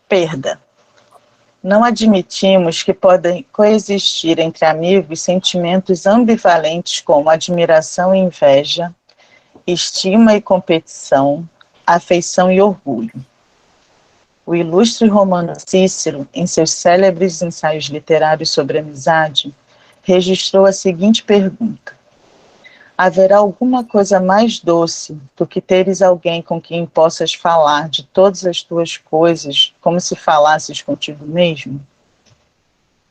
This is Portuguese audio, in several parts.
Perda. Não admitimos que podem coexistir entre amigos sentimentos ambivalentes como admiração e inveja, estima e competição, afeição e orgulho. O ilustre romano Cícero, em seus célebres ensaios literários sobre amizade, registrou a seguinte pergunta: haverá alguma coisa mais doce do que teres alguém com quem possas falar de todas as tuas coisas como se falasses contigo mesmo?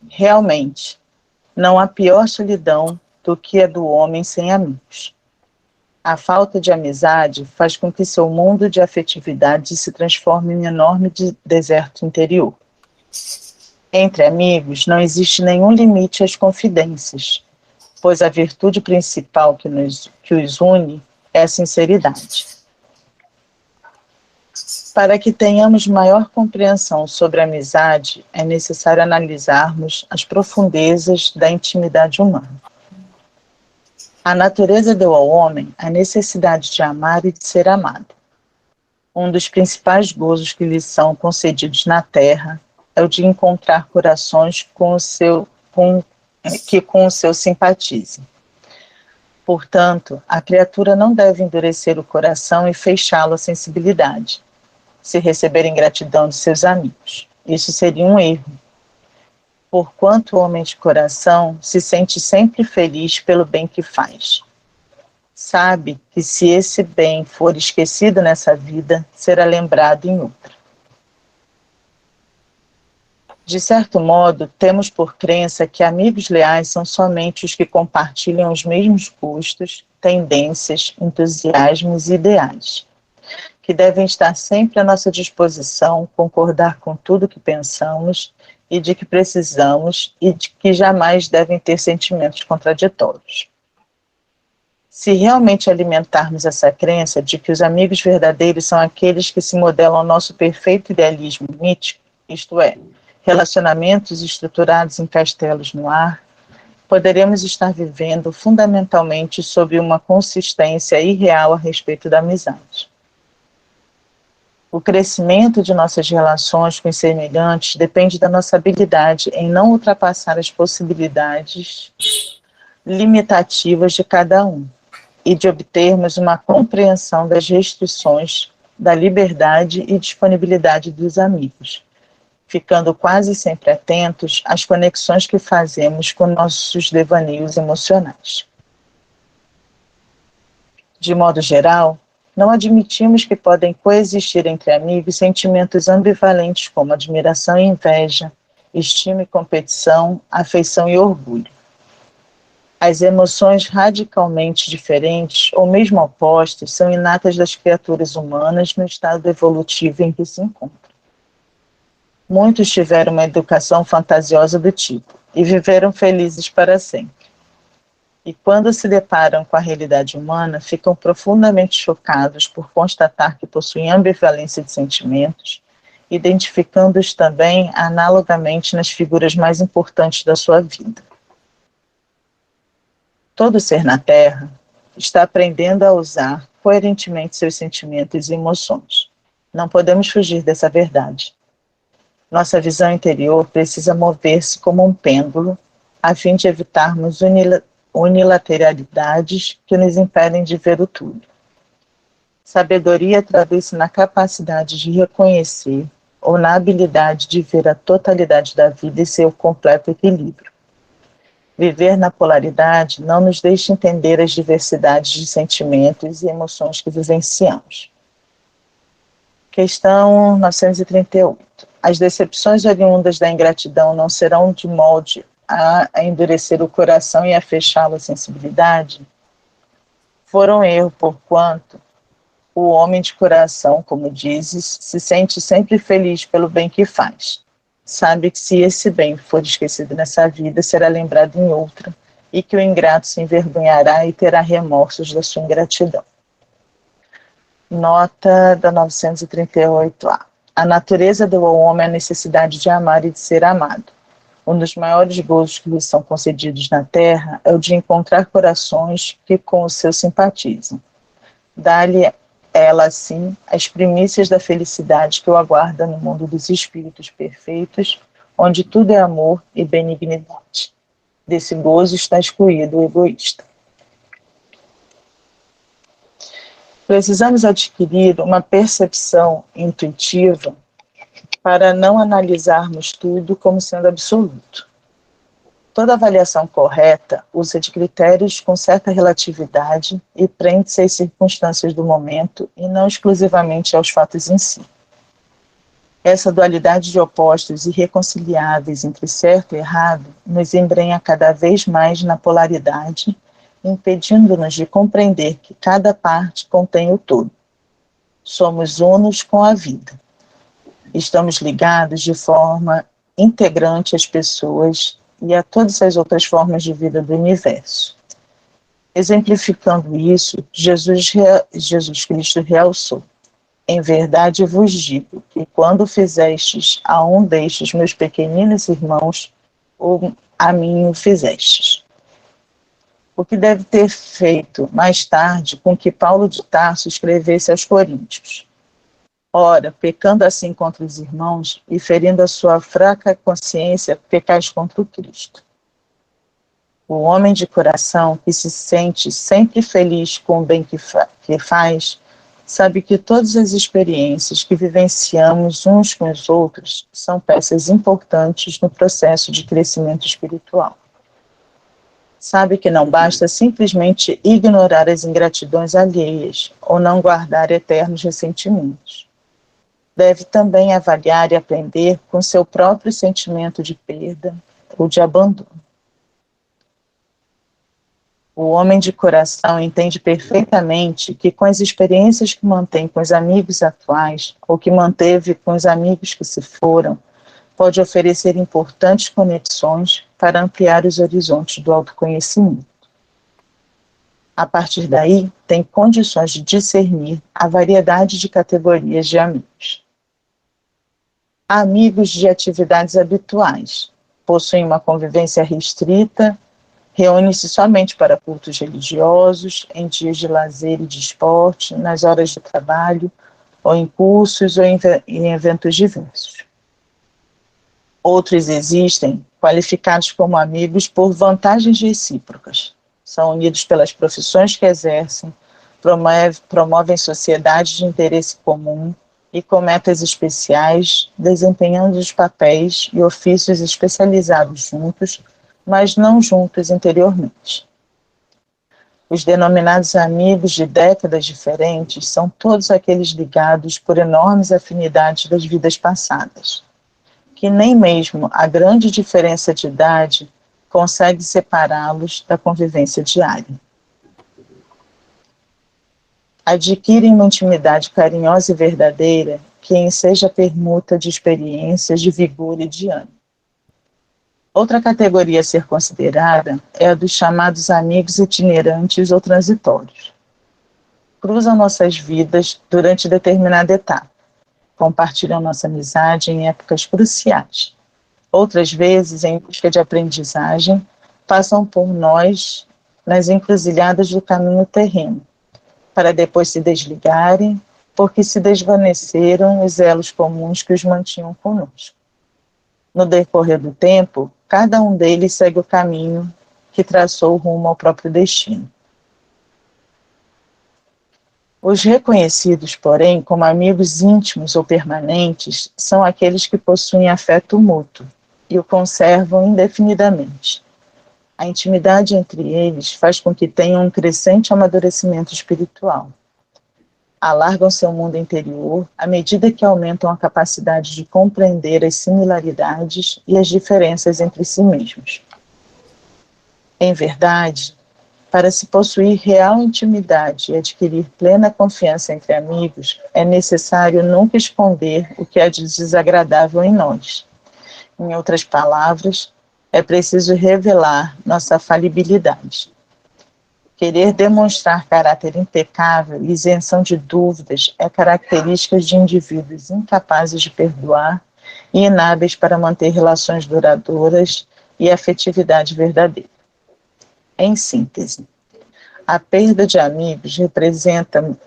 Realmente, não há pior solidão do que a do homem sem amigos. A falta de amizade faz com que seu mundo de afetividade se transforme em um enorme deserto interior. Entre amigos não existe nenhum limite às confidências, pois a virtude principal que os une é a sinceridade. Para que tenhamos maior compreensão sobre a amizade, é necessário analisarmos as profundezas da intimidade humana. A natureza deu ao homem a necessidade de amar e de ser amado. Um dos principais gozos que lhe são concedidos na terra é o de encontrar corações que com o seu simpatizem. Portanto, a criatura não deve endurecer o coração e fechá-lo à sensibilidade, se receber ingratidão de seus amigos. Isso seria um erro, porquanto o homem de coração se sente sempre feliz pelo bem que faz. Sabe que se esse bem for esquecido nessa vida, será lembrado em outra. De certo modo, temos por crença que amigos leais são somente os que compartilham os mesmos gostos, tendências, entusiasmos e ideais, que devem estar sempre à nossa disposição, concordar com tudo que pensamos e de que precisamos e de que jamais devem ter sentimentos contraditórios. Se realmente alimentarmos essa crença de que os amigos verdadeiros são aqueles que se modelam ao nosso perfeito idealismo mítico, isto é, relacionamentos estruturados em castelos no ar, poderemos estar vivendo fundamentalmente sob uma consistência irreal a respeito da amizade. O crescimento de nossas relações com os semelhantes depende da nossa habilidade em não ultrapassar as possibilidades limitativas de cada um e de obtermos uma compreensão das restrições da liberdade e disponibilidade dos amigos, ficando quase sempre atentos às conexões que fazemos com nossos devaneios emocionais. De modo geral, não admitimos que podem coexistir entre amigos sentimentos ambivalentes como admiração e inveja, estima e competição, afeição e orgulho. As emoções radicalmente diferentes ou mesmo opostas são inatas das criaturas humanas no estado evolutivo em que se encontram. Muitos tiveram uma educação fantasiosa do tipo e viveram felizes para sempre. E quando se deparam com a realidade humana, ficam profundamente chocados por constatar que possuem ambivalência de sentimentos, identificando-os também analogamente nas figuras mais importantes da sua vida. Todo ser na Terra está aprendendo a usar coerentemente seus sentimentos e emoções. Não podemos fugir dessa verdade. Nossa visão interior precisa mover-se como um pêndulo, a fim de evitarmos unilateralidades que nos impedem de ver o tudo. Sabedoria traduz-se na capacidade de reconhecer ou na habilidade de ver a totalidade da vida e seu completo equilíbrio. Viver na polaridade não nos deixa entender as diversidades de sentimentos e emoções que vivenciamos. Questão 938. As decepções oriundas da ingratidão não serão de molde a endurecer o coração e a fechá-lo à sensibilidade? Foram erro, porquanto o homem de coração, como dizes, se sente sempre feliz pelo bem que faz. Sabe que se esse bem for esquecido nessa vida, será lembrado em outra, e que o ingrato se envergonhará e terá remorsos da sua ingratidão. Nota da 938A. A natureza deu ao homem a necessidade de amar e de ser amado. Um dos maiores gozos que lhes são concedidos na terra é o de encontrar corações que com o seu simpatizam. Dá-lhe ela, sim, as primícias da felicidade que o aguarda no mundo dos espíritos perfeitos, onde tudo é amor e benignidade. Desse gozo está excluído o egoísta. Precisamos adquirir uma percepção intuitiva para não analisarmos tudo como sendo absoluto. Toda avaliação correta usa de critérios com certa relatividade e prende-se às circunstâncias do momento e não exclusivamente aos fatos em si. Essa dualidade de opostos irreconciliáveis entre certo e errado nos embrenha cada vez mais na polaridade, impedindo-nos de compreender que cada parte contém o todo. Somos unos com a vida. Estamos ligados de forma integrante às pessoas e a todas as outras formas de vida do universo. Exemplificando isso, Jesus Cristo realçou: em verdade vos digo que quando fizestes a um destes meus pequeninos irmãos, a mim o fizestes. O que deve ter feito mais tarde com que Paulo de Tarso escrevesse aos Coríntios: ora, pecando assim contra os irmãos e ferindo a sua fraca consciência, pecais contra o Cristo. O homem de coração que se sente sempre feliz com o bem que faz, sabe que todas as experiências que vivenciamos uns com os outros são peças importantes no processo de crescimento espiritual. Sabe que não basta simplesmente ignorar as ingratidões alheias ou não guardar eternos ressentimentos. Deve também avaliar e aprender com seu próprio sentimento de perda ou de abandono. O homem de coração entende perfeitamente que com as experiências que mantém com os amigos atuais ou que manteve com os amigos que se foram, pode oferecer importantes conexões para ampliar os horizontes do autoconhecimento. A partir daí, tem condições de discernir a variedade de categorias de amigos. Amigos de atividades habituais, possuem uma convivência restrita, reúnem-se somente para cultos religiosos, em dias de lazer e de esporte, nas horas de trabalho, ou em cursos ou em eventos diversos. Outros existem, qualificados como amigos por vantagens recíprocas. São unidos pelas profissões que exercem, promovem sociedades de interesse comum e com metas especiais, desempenhando os papéis e ofícios especializados juntos, mas não juntos interiormente. Os denominados amigos de décadas diferentes são todos aqueles ligados por enormes afinidades das vidas passadas, que nem mesmo a grande diferença de idade consegue separá-los da convivência diária. Adquirem uma intimidade carinhosa e verdadeira que enseja a permuta de experiências de vigor e de ânimo. Outra categoria a ser considerada é a dos chamados amigos itinerantes ou transitórios. Cruzam nossas vidas durante determinada etapa, compartilham nossa amizade em épocas cruciais. Outras vezes, em busca de aprendizagem, passam por nós nas encruzilhadas do caminho terreno, para depois se desligarem, porque se desvaneceram os elos comuns que os mantinham conosco. No decorrer do tempo, cada um deles segue o caminho que traçou rumo ao próprio destino. Os reconhecidos, porém, como amigos íntimos ou permanentes, são aqueles que possuem afeto mútuo e o conservam indefinidamente. A intimidade entre eles faz com que tenham um crescente amadurecimento espiritual. Alargam seu mundo interior à medida que aumentam a capacidade de compreender as similaridades e as diferenças entre si mesmos. Em verdade, para se possuir real intimidade e adquirir plena confiança entre amigos, é necessário nunca esconder o que há de desagradável em nós. Em outras palavras, é preciso revelar nossa falibilidade. Querer demonstrar caráter impecável e isenção de dúvidas é característica de indivíduos incapazes de perdoar e inábeis para manter relações duradouras e afetividade verdadeira. Em síntese, a perda de amigos representa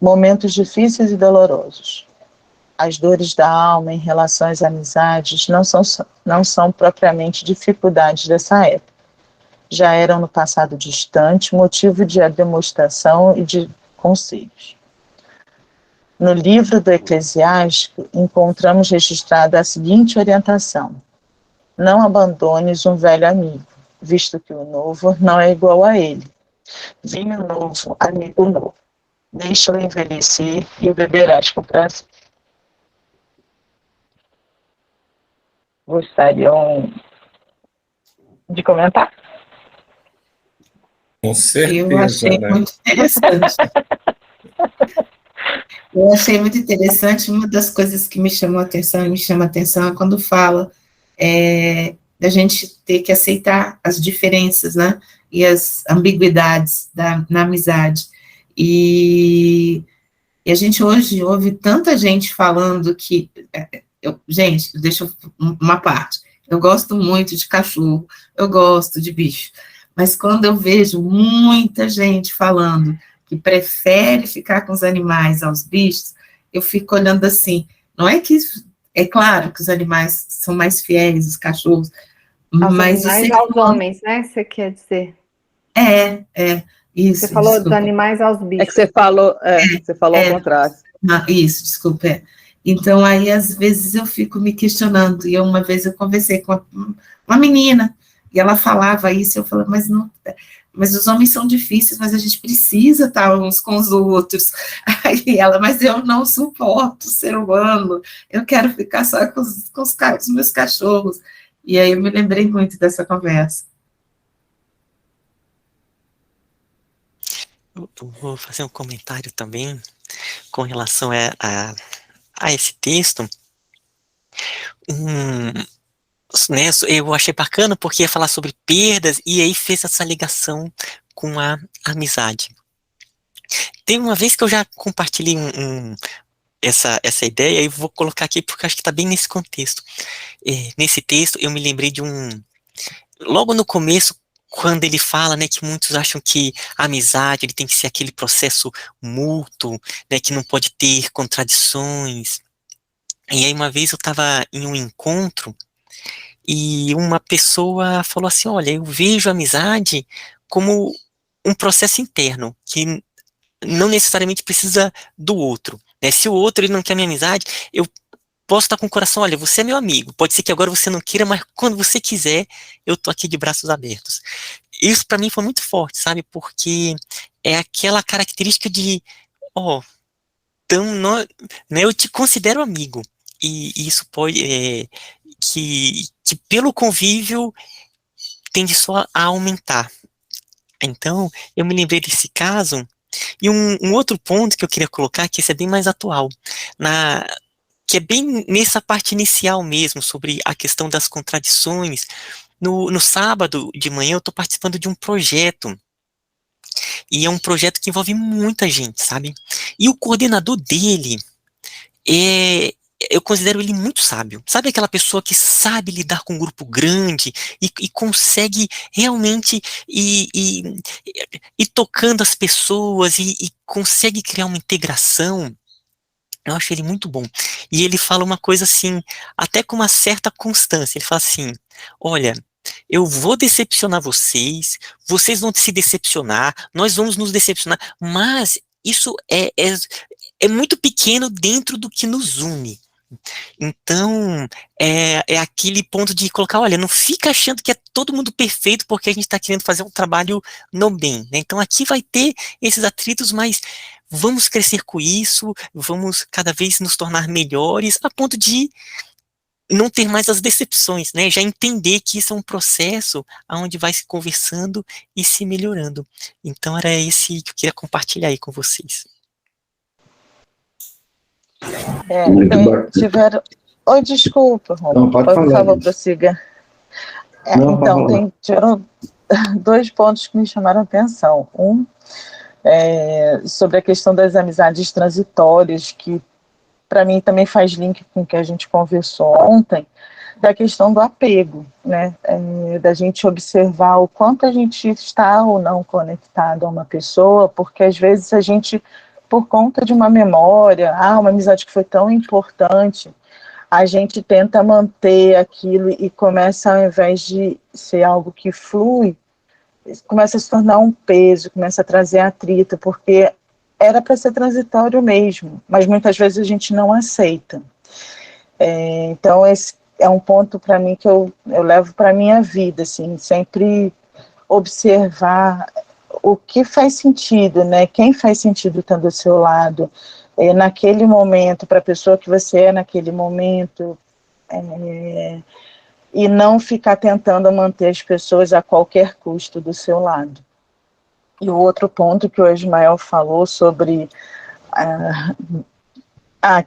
Momentos difíceis e dolorosos. As dores da alma em relação às amizades não são propriamente dificuldades dessa época. Já eram no passado distante motivo de demonstração e de conselhos. No livro do Eclesiástico, encontramos registrada a seguinte orientação: não abandones um velho amigo, visto que o novo não é igual a ele. Vinho novo, amigo novo. Deixa-o envelhecer e o beberás com prazer. Gostariam de comentar? Com certeza. Eu achei muito interessante. Eu achei muito interessante. Uma das coisas que me chamou a atenção e me chama a atenção é quando fala da gente ter que aceitar as diferenças, né? E as ambiguidades na amizade. E a gente hoje ouve tanta gente falando que... gente, deixa uma parte. Eu gosto muito de cachorro, eu gosto de bicho. Mas quando eu vejo muita gente falando que prefere ficar com os animais aos bichos, eu fico olhando assim, não é que... É claro que os animais são mais fiéis, os cachorros, mas... Animais aos homens, né, você quer dizer? Isso. Você falou desculpa. dos animais aos bichos. É que você falou, você falou ao contrário. Isso, desculpa. Então, aí, às vezes, eu fico me questionando, e uma vez eu conversei com uma menina, e ela falava isso, e eu falei, mas os homens são difíceis, mas a gente precisa estar uns com os outros. Aí ela, mas eu não suporto o ser humano, eu quero ficar só com os meus cachorros. E aí eu me lembrei muito dessa conversa. Eu vou fazer um comentário também com relação a esse texto. Né, eu achei bacana porque ia falar sobre perdas e aí fez essa ligação com a amizade. Tem uma vez que eu já compartilhei essa ideia e vou colocar aqui porque acho que está bem nesse contexto. Nesse texto eu me lembrei de logo no começo, quando ele fala, né, que muitos acham que a amizade ele tem que ser aquele processo mútuo, né, que não pode ter contradições. E aí uma vez eu estava em um encontro e uma pessoa falou assim, olha, eu vejo a amizade como um processo interno, que não necessariamente precisa do outro, né? Se o outro ele não quer minha amizade, eu posso estar com o coração, olha, você é meu amigo, pode ser que agora você não queira, mas quando você quiser, eu tô aqui de braços abertos. Isso para mim foi muito forte, sabe, porque é aquela característica de, então, né, eu te considero amigo, e isso pode, que pelo convívio tende só a aumentar. Então, eu me lembrei desse caso, e um outro ponto que eu queria colocar, que esse é bem mais atual, que é bem nessa parte inicial mesmo, sobre a questão das contradições. No sábado de manhã eu estou participando de um projeto, e é um projeto que envolve muita gente, sabe? E o coordenador dele, eu considero ele muito sábio. Sabe aquela pessoa que sabe lidar com um grupo grande e consegue realmente ir tocando as pessoas e consegue criar uma integração? Eu acho ele muito bom. E ele fala uma coisa assim, até com uma certa constância. Ele fala assim, olha, eu vou decepcionar vocês, vocês vão se decepcionar, nós vamos nos decepcionar, mas isso é muito pequeno dentro do que nos une. Então, é aquele ponto de colocar, olha, não fica achando que é todo mundo perfeito porque a gente está querendo fazer um trabalho no bem, né? Então aqui vai ter esses atritos, mas vamos crescer com isso, vamos cada vez nos tornar melhores, a ponto de não ter mais as decepções, né? Já entender que isso é um processo onde vai se conversando e se melhorando. Então era esse que eu queria compartilhar aí com vocês. Tiveram... Oi, desculpa, Romulo. Não, pode falar, por favor, gente. prossiga. Não, tiveram 2 pontos que me chamaram a atenção. Sobre a questão das amizades transitórias, que para mim também faz link com o que a gente conversou ontem, da questão do apego, né? Da gente observar o quanto a gente está ou não conectado a uma pessoa, porque às vezes a gente por conta de uma memória, uma amizade que foi tão importante, a gente tenta manter aquilo e começa, ao invés de ser algo que flui, começa a se tornar um peso, começa a trazer atrito, porque era para ser transitório mesmo, mas muitas vezes a gente não aceita. Então, esse é um ponto para mim que eu levo para a minha vida, assim, sempre observar o que faz sentido, né? Quem faz sentido estando do seu lado, naquele momento, para a pessoa que você é naquele momento, e não ficar tentando manter as pessoas a qualquer custo do seu lado. E o outro ponto que o Ismael falou sobre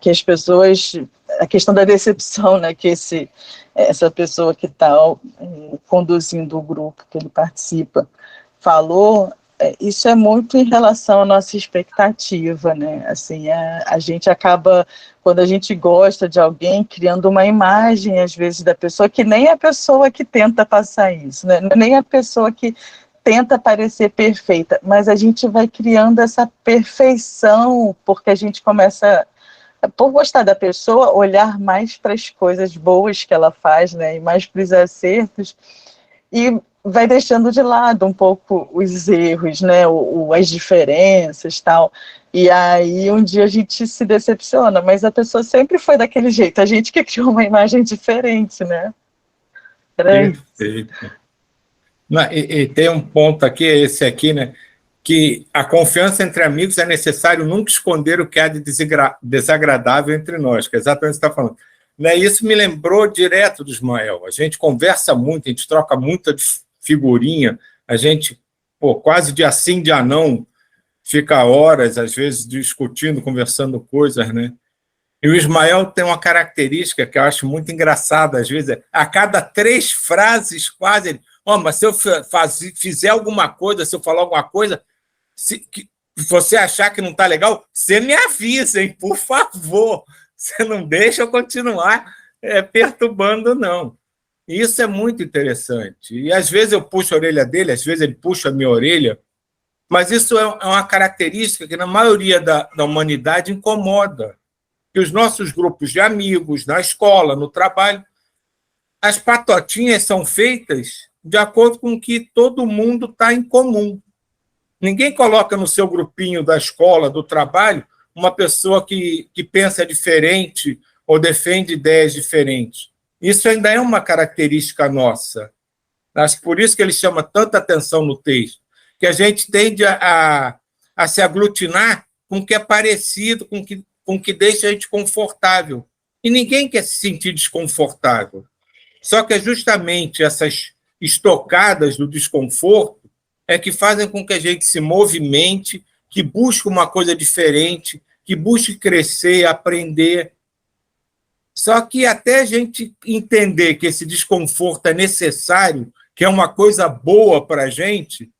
que as pessoas, a questão da decepção, né, que essa pessoa que está conduzindo o grupo que ele participa falou, isso é muito em relação à nossa expectativa, né, assim, a gente acaba, quando a gente gosta de alguém, criando uma imagem, às vezes, da pessoa, que nem a pessoa que tenta passar isso, né, nem a pessoa que tenta parecer perfeita, mas a gente vai criando essa perfeição, porque a gente começa, por gostar da pessoa, olhar mais para as coisas boas que ela faz, né, e mais para os acertos, e vai deixando de lado um pouco os erros, né, as diferenças, tal, e aí um dia a gente se decepciona, mas a pessoa sempre foi daquele jeito, a gente que criou uma imagem diferente, né. Perfeito. E tem um ponto aqui, esse aqui, né, que a confiança entre amigos é necessário nunca esconder o que há de desagradável entre nós, que é exatamente o que você está falando. Né, isso me lembrou direto do Ismael. A gente conversa muito, a gente troca muita figurinha, a gente, quase dia sim, dia não, fica horas, às vezes, discutindo, conversando coisas, né? E o Ismael tem uma característica que eu acho muito engraçada, às vezes, a cada 3 frases, quase, ele, mas se eu fizer alguma coisa, se eu falar alguma coisa, se você achar que não está legal, você me avisa, hein, por favor. Você não deixa eu continuar perturbando, não. Isso é muito interessante. E, às vezes, eu puxo a orelha dele, às vezes ele puxa a minha orelha, mas isso é uma característica que, na maioria da humanidade, incomoda. Que os nossos grupos de amigos, na escola, no trabalho, as patotinhas são feitas de acordo com o que todo mundo está em comum. Ninguém coloca no seu grupinho da escola, do trabalho, uma pessoa que pensa diferente ou defende ideias diferentes. Isso ainda é uma característica nossa. Acho que por isso que ele chama tanta atenção no texto, que a gente tende a se aglutinar com o que é parecido, com o que deixa a gente confortável. E ninguém quer se sentir desconfortável. Só que é justamente essas estocadas do desconforto que fazem com que a gente se movimente, que busque uma coisa diferente, que busque crescer, aprender. Só que até a gente entender que esse desconforto é necessário, que é uma coisa boa para a gente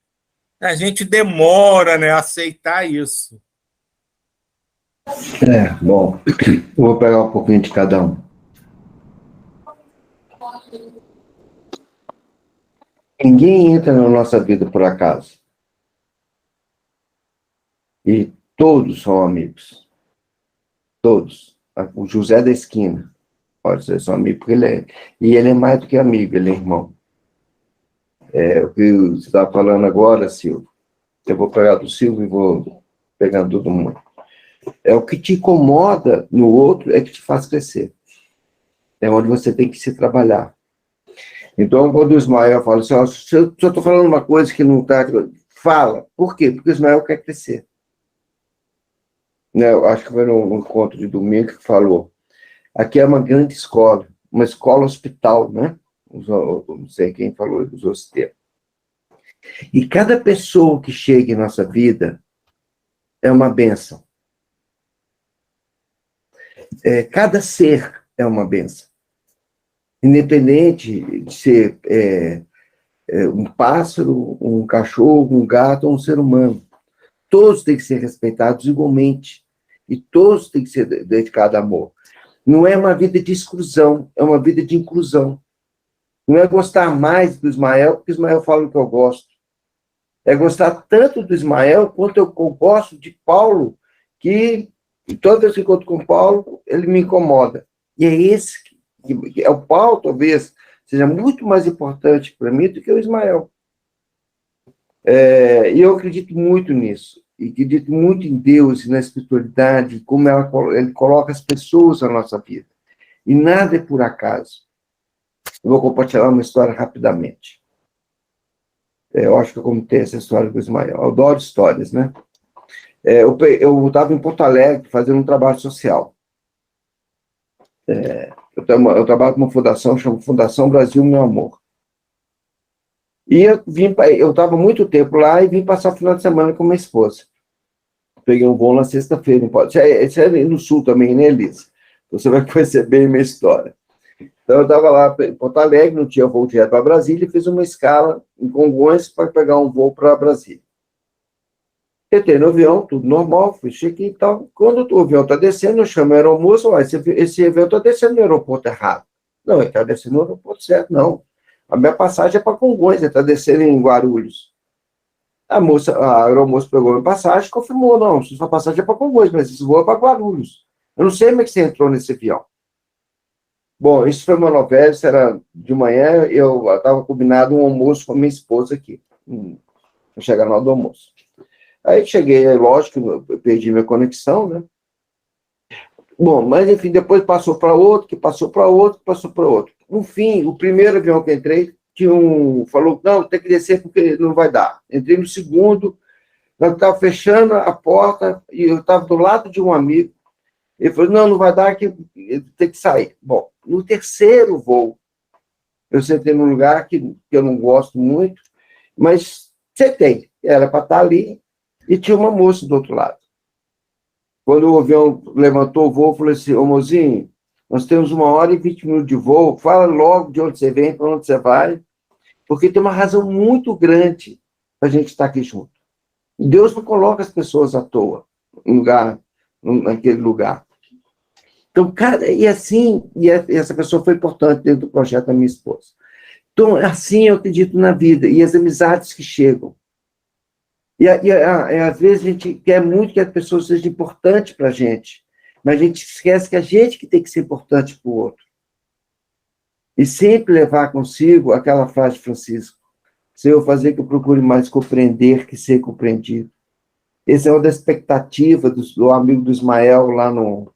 demora, né, a aceitar isso. Bom, vou pegar um pouquinho de cada um. Ninguém entra na nossa vida por acaso. E todos são amigos. Todos. O José da esquina pode ser seu amigo, porque ele é mais do que amigo, ele é irmão. O que você está falando agora, Silvio, eu vou pegar do Silvio e vou pegando todo mundo. O que te incomoda no outro é que te faz crescer. É onde você tem que se trabalhar. Então, quando o Ismael fala assim, se eu estou falando uma coisa que não está... Fala. Por quê? Porque o Ismael quer crescer. Eu acho que foi no encontro de domingo que falou. Aqui é uma grande escola, uma escola hospital, né? Não sei quem falou, usou esse termo. E cada pessoa que chega em nossa vida é uma bênção. Cada ser é uma bênção. Independente de ser um pássaro, um cachorro, um gato ou um ser humano. Todos têm que ser respeitados igualmente. E todos têm que ser dedicados a amor. Não é uma vida de exclusão, é uma vida de inclusão. Não é gostar mais do Ismael, porque o Ismael fala o que eu gosto. É gostar tanto do Ismael quanto eu gosto de Paulo, que toda vez que eu encontro com o Paulo, ele me incomoda. E é esse que é o Paulo, talvez, seja muito mais importante para mim do que o Ismael. E eu acredito muito nisso. E acredito muito em Deus e na espiritualidade, como ele coloca as pessoas na nossa vida. E nada é por acaso. Eu vou compartilhar uma história rapidamente. Eu acho que eu contei essa história com o Ismael. Eu adoro histórias, né? Eu estava em Porto Alegre fazendo um trabalho social. Eu trabalho com uma fundação, chama Fundação Brasil Meu Amor. E eu estava muito tempo lá e vim passar o final de semana com minha esposa. Peguei um voo na sexta-feira. Isso é no sul também, né, Elisa? Você vai conhecer bem a minha história. Então, eu estava lá em Porto Alegre, não tinha voo direto para Brasília, e fiz uma escala em Congonhas para pegar um voo para Brasília. Entrei no avião, tudo normal, fui check-in e tal. Quando o avião está descendo, eu chamo o aeromoço, esse avião está descendo no aeroporto errado. Não, ele está descendo no aeroporto certo, não. A minha passagem é para Congonhas, ele está descendo em Guarulhos. A aeromoça pegou a minha passagem, confirmou, não, sua passagem é para Congonhas, mas esse voo é para Guarulhos. Eu não sei como é que você entrou nesse avião. Bom, isso foi uma novela, isso era de manhã, eu estava combinado um almoço com a minha esposa aqui, para chegar na hora do almoço. Aí cheguei, lógico, eu perdi minha conexão, né? Bom, mas enfim, depois passou para outro, que passou para outro, que passou para outro. No fim, o primeiro avião que entrei, falou, não, tem que descer porque não vai dar. Entrei no segundo, nós estávamos fechando a porta, e eu estava do lado de um amigo, ele falou, não vai dar, que tem que sair. Bom, no terceiro voo, eu sentei num lugar que eu não gosto muito, mas sentei, era para estar ali, e tinha uma moça do outro lado. Quando o avião levantou o voo, eu falei assim, ô mozinho, nós temos 1h e 20 minutos de voo, fala logo de onde você vem, para onde você vai, porque tem uma razão muito grande para a gente estar aqui junto. Deus não coloca as pessoas à toa naquele lugar. Então, e essa pessoa foi importante dentro do projeto da minha esposa. Então, assim eu acredito na vida, e as amizades que chegam. E às vezes a gente quer muito que as pessoas sejam importantes para a gente, mas a gente esquece que a gente que tem que ser importante para o outro. E sempre levar consigo aquela frase de Francisco, se eu fazer que eu procure mais compreender que ser compreendido. Essa é uma das expectativas do amigo do Ismael lá no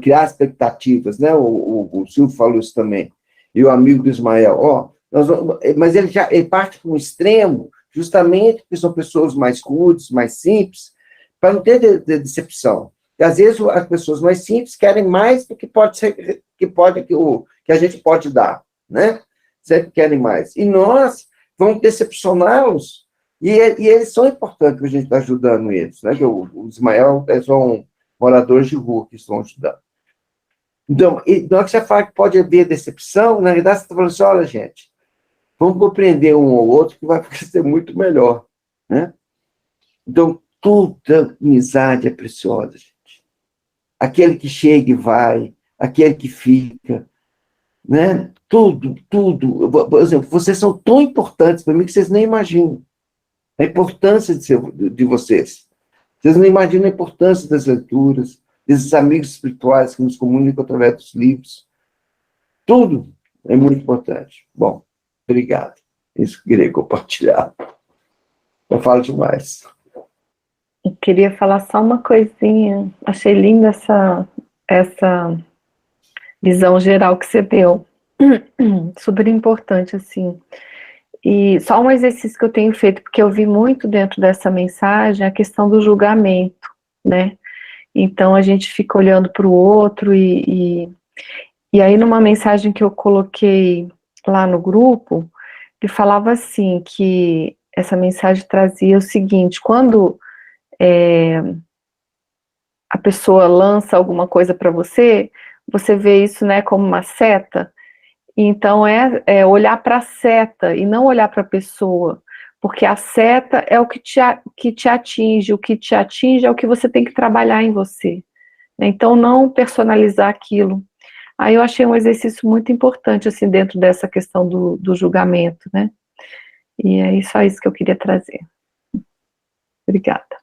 criar expectativas, né? O Silvio falou isso também. E o amigo do Ismael, mas ele parte para um extremo, justamente porque são pessoas mais rudes, mais simples, para não ter decepção. E às vezes as pessoas mais simples querem mais do que que a gente pode dar, né? Sempre querem mais. E nós vamos decepcioná-los, e eles são importantes que a gente está ajudando eles, né? Que o Ismael são moradores de rua que estão ajudando. Então, na hora que você fala que pode haver decepção, na realidade você está falando assim, olha, gente, vamos compreender um ou outro que vai ser muito melhor, né? Então, toda amizade é preciosa, gente. Aquele que chega e vai, aquele que fica, né? Tudo. Por exemplo, vocês são tão importantes para mim que vocês nem imaginam a importância de vocês. Vocês não imaginam a importância das leituras, desses amigos espirituais que nos comunicam através dos livros. Tudo é muito importante. Bom, obrigado. Isso que eu queria compartilhar. Eu falo demais. Eu queria falar só uma coisinha. Achei linda essa visão geral que você deu. Super importante, assim. E só um exercício que eu tenho feito, porque eu vi muito dentro dessa mensagem a questão do julgamento, né? Então, a gente fica olhando para o outro e aí, numa mensagem que eu coloquei lá no grupo, ele falava assim, que essa mensagem trazia o seguinte, quando a pessoa lança alguma coisa para você, você vê isso, né, como uma seta, então é olhar para a seta e não olhar para a pessoa, porque a seta é o que te atinge, o que te atinge é o que você tem que trabalhar em você, né? Então não personalizar aquilo. Aí eu achei um exercício muito importante, assim, dentro dessa questão do julgamento, né? E é só isso que eu queria trazer. Obrigada.